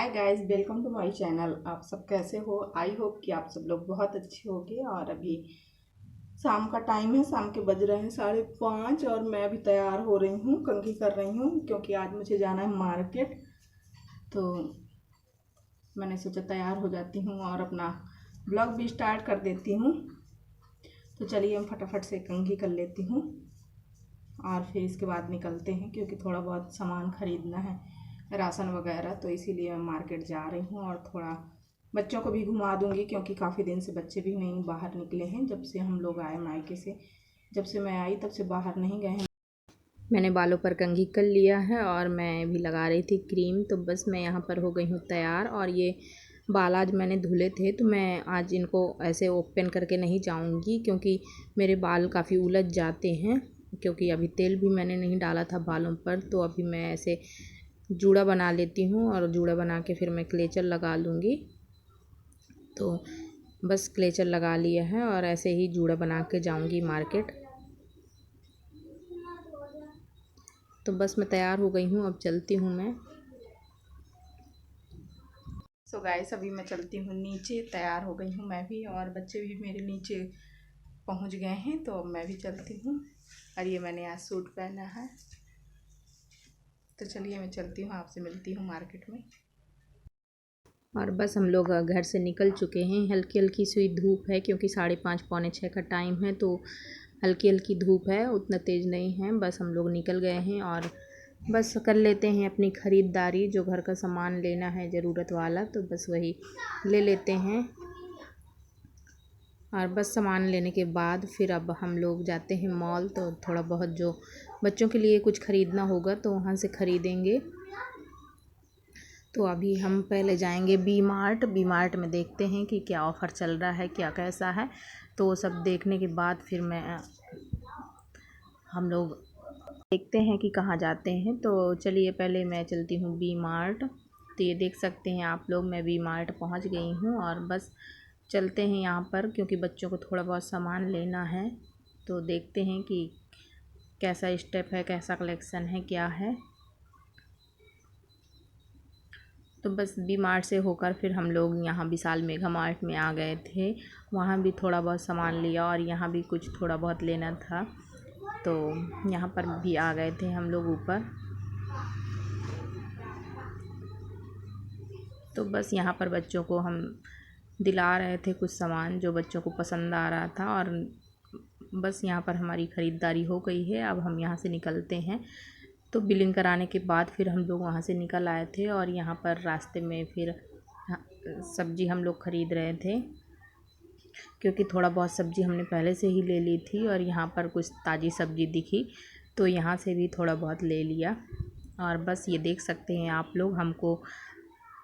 Hi guys, welcome to my channel. आप सब कैसे हो? आई होप कि आप सब लोग बहुत अच्छे होंगे। और अभी शाम का टाइम है, शाम के बज रहे हैं 5:30 और मैं अभी तैयार हो रही हूँ, कंघी कर रही हूँ क्योंकि आज मुझे जाना है मार्केट। तो मैंने सोचा तैयार हो जाती हूँ और अपना ब्लॉग भी स्टार्ट कर देती हूँ। तो चलिए हम फटाफट से कंघी कर लेती हूँ और फिर इसके बाद निकलते हैं क्योंकि थोड़ा बहुत सामान ख़रीदना है, राशन वगैरह। तो इसीलिए मैं मार्केट जा रही हूँ और थोड़ा बच्चों को भी घुमा दूँगी क्योंकि काफ़ी दिन से बच्चे भी नहीं बाहर निकले हैं। जब से हम लोग आए मायके से, जब से मैं आई तब से बाहर नहीं गए हैं। मैंने बालों पर कंघी कर लिया है और मैं भी लगा रही थी क्रीम। तो बस मैं यहाँ पर हो गई हूँ तैयार। और ये बाल आज मैंने धुले थे तो मैं आज इनको ऐसे ओपन करके नहीं जाऊँगी क्योंकि मेरे बाल काफ़ी उलझ जाते हैं। क्योंकि अभी तेल भी मैंने नहीं डाला था बालों पर, तो अभी मैं ऐसे जूड़ा बना लेती हूँ और जूड़ा बना के फिर मैं क्लेचर लगा लूँगी। तो बस क्लेचर लगा लिया है और ऐसे ही जूड़ा बना के जाऊँगी मार्केट। तो बस मैं तैयार हो गई हूँ, अब चलती हूँ मैं। सो गाइस, अभी मैं चलती हूँ नीचे, तैयार हो गई हूँ मैं भी और बच्चे भी मेरे नीचे पहुँच गए हैं। तो अब मैं भी चलती हूँ। और ये मैंने आज सूट पहना है। तो चलिए मैं चलती हूँ, आपसे मिलती हूँ मार्केट में। और बस हम लोग घर से निकल चुके हैं। हल्की हल्की सी धूप है क्योंकि 5:30 पौने 6 का टाइम है, तो हल्की हल्की धूप है, उतना तेज़ नहीं है। बस हम लोग निकल गए हैं और बस कर लेते हैं अपनी ख़रीदारी। जो घर का सामान लेना है ज़रूरत वाला, तो बस वही ले लेते हैं। और बस सामान लेने के बाद फिर अब हम लोग जाते हैं मॉल। तो थोड़ा बहुत जो बच्चों के लिए कुछ ख़रीदना होगा तो वहाँ से ख़रीदेंगे। तो अभी हम पहले जाएंगे वी मार्ट में देखते हैं कि क्या ऑफ़र चल रहा है, क्या कैसा है। तो वो सब देखने के बाद फिर हम लोग देखते हैं कि कहाँ जाते हैं। तो चलिए पहले मैं चलती हूँ वी मार्ट। तो ये देख सकते हैं आप लोग, मैं वी मार्ट पहुँच गई हूँ और बस चलते हैं यहाँ पर क्योंकि बच्चों को थोड़ा बहुत सामान लेना है। तो देखते हैं कि कैसा स्टेप है, कैसा कलेक्शन है, क्या है। तो बस वी मार्ट से होकर फिर हम लोग यहाँ विशाल मेगा मार्ट में आ गए थे। वहाँ भी थोड़ा बहुत सामान लिया और यहाँ भी कुछ थोड़ा बहुत लेना था, तो यहाँ पर भी आ गए थे हम लोग ऊपर। तो बस यहाँ पर बच्चों को हम दिला रहे थे कुछ सामान जो बच्चों को पसंद आ रहा था। और बस यहाँ पर हमारी ख़रीदारी हो गई है, अब हम यहाँ से निकलते हैं। तो बिलिंग कराने के बाद फिर हम लोग वहाँ से निकल आए थे और यहाँ पर रास्ते में फिर सब्ज़ी हम लोग ख़रीद रहे थे क्योंकि थोड़ा बहुत सब्ज़ी हमने पहले से ही ले ली थी और यहाँ पर कुछ ताज़ी सब्ज़ी दिखी तो यहाँ से भी थोड़ा बहुत ले लिया। और बस ये देख सकते हैं आप लोग, हमको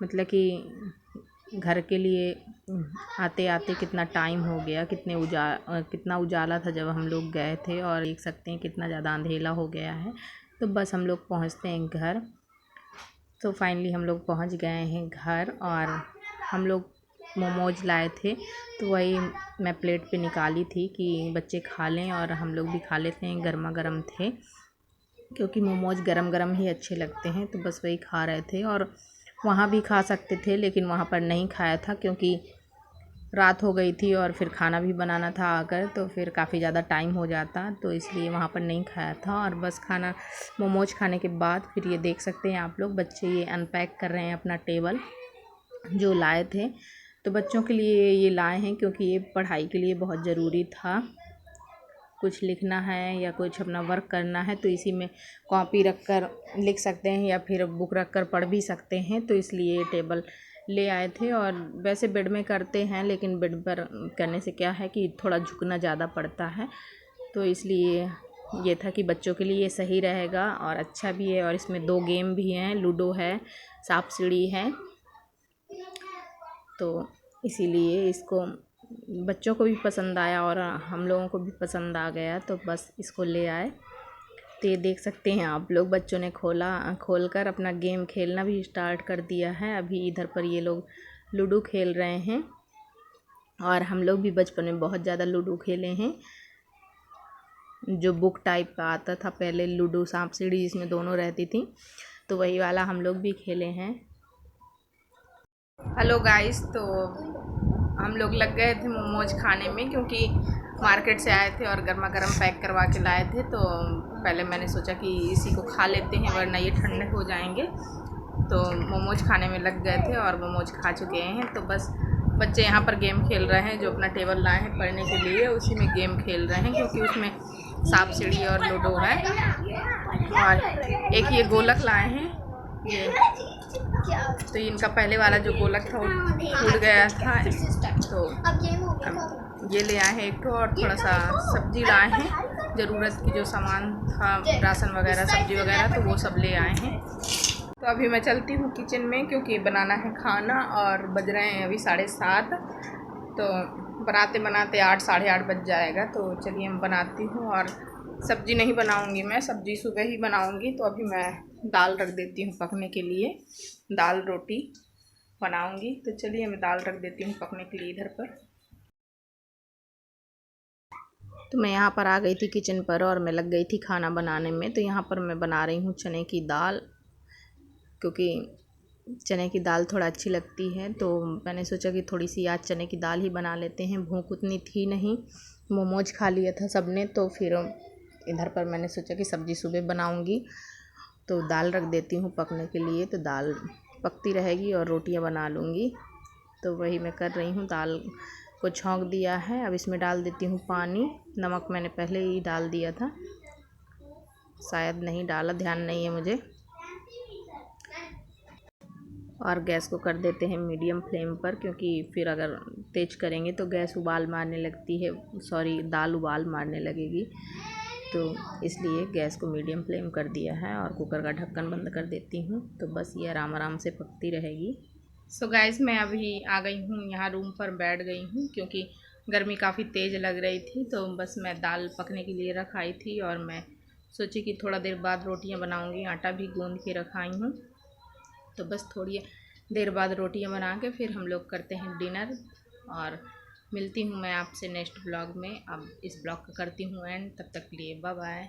मतलब कि घर के लिए आते आते कितना टाइम हो गया, कितना उजाला था जब हम लोग गए थे और देख सकते हैं कितना ज़्यादा अंधेरा हो गया है। तो बस हम लोग पहुँचते हैं घर। तो फाइनली हम लोग पहुँच गए हैं घर और हम लोग मोमोज लाए थे तो वही मैं प्लेट पे निकाली थी कि बच्चे खा लें और हम लोग भी खा लेते हैं। गर्मा गर्म थे क्योंकि मोमोज गरम गरम ही अच्छे लगते हैं, तो बस वही खा रहे थे। और वहाँ भी खा सकते थे लेकिन वहाँ पर नहीं खाया था क्योंकि रात हो गई थी और फिर खाना भी बनाना था आकर, तो फिर काफ़ी ज़्यादा टाइम हो जाता, तो इसलिए वहाँ पर नहीं खाया था। और बस मोमोज खाने के बाद फिर ये देख सकते हैं आप लोग, बच्चे ये अनपैक कर रहे हैं अपना टेबल जो लाए थे। तो बच्चों के लिए ये लाए हैं क्योंकि ये पढ़ाई के लिए बहुत ज़रूरी था। कुछ लिखना है या कुछ अपना वर्क करना है तो इसी में कॉपी रख कर लिख सकते हैं या फिर बुक रख कर पढ़ भी सकते हैं, तो इसलिए ये टेबल ले आए थे। और वैसे बेड में करते हैं लेकिन बेड पर करने से क्या है कि थोड़ा झुकना ज़्यादा पड़ता है, तो इसलिए ये था कि बच्चों के लिए ये सही रहेगा और अच्छा भी है। और इसमें 2 गेम भी हैं, लूडो है, सांप सीढ़ी है, तो इसीलिए इसको बच्चों को भी पसंद आया और हम लोगों को भी पसंद आ गया, तो बस इसको ले आए। तो ये देख सकते हैं आप लोग, बच्चों ने खोलकर अपना गेम खेलना भी स्टार्ट कर दिया है। अभी इधर पर ये लोग लूडो खेल रहे हैं और हम लोग भी बचपन में बहुत ज़्यादा लूडो खेले हैं। जो बुक टाइप का आता था पहले, लूडो सांप सीढ़ी जिसमें दोनों रहती थी, तो वही वाला हम लोग भी खेले हैं। हेलो गाइस, तो हम लोग लग गए थे मोमोज खाने में क्योंकि मार्केट से आए थे और गर्मा गर्म पैक करवा के लाए थे। तो पहले मैंने सोचा कि इसी को खा लेते हैं वरना ये ठंडे हो जाएंगे। तो मोमोज खाने में लग गए थे और मोमोज खा चुके हैं। तो बस बच्चे यहाँ पर गेम खेल रहे हैं, जो अपना टेबल लाए हैं पढ़ने के लिए उसी में गेम खेल रहे हैं, क्योंकि उसमें सांप सीढ़ी और लूडो है। और एक ये गोलक लाए हैं ये, तो इनका पहले वाला जो गोलक था वो टूट गया था, तो अब ये ले आए हैं एक ठो, और थोड़ा सा सब्जी लाए हैं, ज़रूरत की जो सामान था राशन वगैरह सब्जी वगैरह, तो वो सब ले आए हैं। तो अभी मैं चलती हूँ किचन में क्योंकि बनाना है खाना, और बज रहे हैं अभी 7:30। तो बनाते बनाते 8 साढ़े 8 बज जाएगा। तो चलिए मैं बनाती हूँ, और सब्ज़ी नहीं बनाऊँगी, मैं सब्ज़ी सुबह ही बनाऊँगी। तो अभी मैं दाल रख देती हूँ पकने के लिए, दाल रोटी बनाऊँगी। तो चलिए मैं दाल रख देती हूँ पकने के लिए इधर पर। तो मैं यहाँ पर आ गई थी किचन पर और मैं लग गई थी खाना बनाने में। तो यहाँ पर मैं बना रही हूँ चने की दाल, क्योंकि चने की दाल थोड़ा अच्छी लगती है। तो मैंने सोचा कि थोड़ी सी आज चने की दाल ही बना लेते हैं। भूख उतनी थी नहीं, मोमोज खा लिया था सबने, तो फिर इधर पर मैंने सोचा कि सब्ज़ी सुबह बनाऊंगी। तो दाल रख देती हूँ पकने के लिए, तो दाल पकती रहेगी और रोटियां बना लूँगी। तो वही मैं कर रही हूँ। दाल को छौंक दिया है, अब इसमें डाल देती हूँ पानी। नमक मैंने पहले ही डाल दिया था, शायद नहीं डाला, ध्यान नहीं है मुझे। और गैस को कर देते हैं मीडियम फ्लेम पर, क्योंकि फिर अगर तेज़ करेंगे तो गैस उबाल मारने लगती है, सॉरी दाल उबाल मारने लगेगी। तो इसलिए गैस को मीडियम फ्लेम कर दिया है और कुकर का ढक्कन बंद कर देती हूँ। तो बस ये आराम आराम से पकती रहेगी। सो गाइस, मैं अभी आ गई हूँ यहाँ रूम पर, बैठ गई हूँ क्योंकि गर्मी काफ़ी तेज़ लग रही थी। तो बस मैं दाल पकने के लिए रखाई थी, और मैं सोची कि थोड़ा देर बाद रोटियाँ बनाऊँगी। आटा भी गूँध के रखाई हूँ, तो बस थोड़ी देर बाद रोटियां बना के फिर हम लोग करते हैं डिनर। और मिलती हूँ मैं आपसे नेक्स्ट ब्लॉग में। अब इस ब्लॉग का करती हूँ एंड, तब तक के लिए बाय बाय।